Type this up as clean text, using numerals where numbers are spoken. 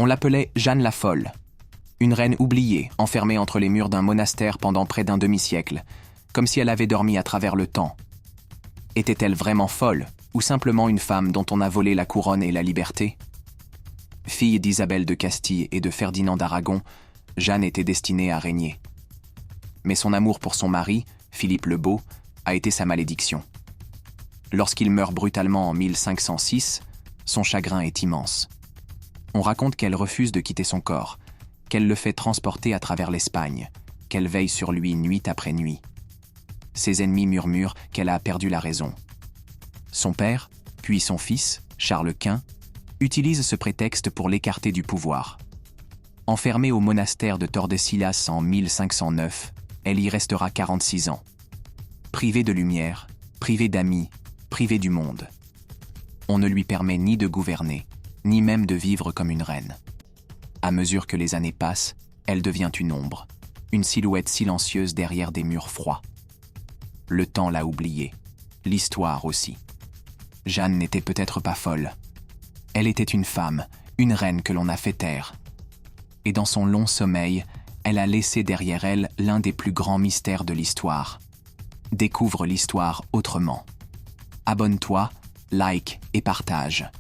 On l'appelait Jeanne la Folle. Une reine oubliée, enfermée entre les murs d'un monastère pendant près d'un demi-siècle, comme si elle avait dormi à travers le temps. Était-elle vraiment folle, ou simplement une femme dont on a volé la couronne et la liberté? Fille d'Isabelle de Castille et de Ferdinand d'Aragon, Jeanne était destinée à régner. Mais son amour pour son mari, Philippe le Beau, a été sa malédiction. Lorsqu'il meurt brutalement en 1506, son chagrin est immense. On raconte qu'elle refuse de quitter son corps, qu'elle le fait transporter à travers l'Espagne, qu'elle veille sur lui nuit après nuit. Ses ennemis murmurent qu'elle a perdu la raison. Son père, puis son fils, Charles Quint, utilise ce prétexte pour l'écarter du pouvoir. Enfermée au monastère de Tordesillas en 1509, elle y restera 46 ans. Privée de lumière, privée d'amis, privée du monde. On ne lui permet ni de gouverner, ni même de vivre comme une reine. À mesure que les années passent, elle devient une ombre, une silhouette silencieuse derrière des murs froids. Le temps l'a oubliée, l'histoire aussi. Jeanne n'était peut-être pas folle. Elle était une femme, une reine que l'on a fait taire. Et dans son long sommeil, elle a laissé derrière elle l'un des plus grands mystères de l'histoire. Découvre l'histoire autrement. Abonne-toi, like et partage.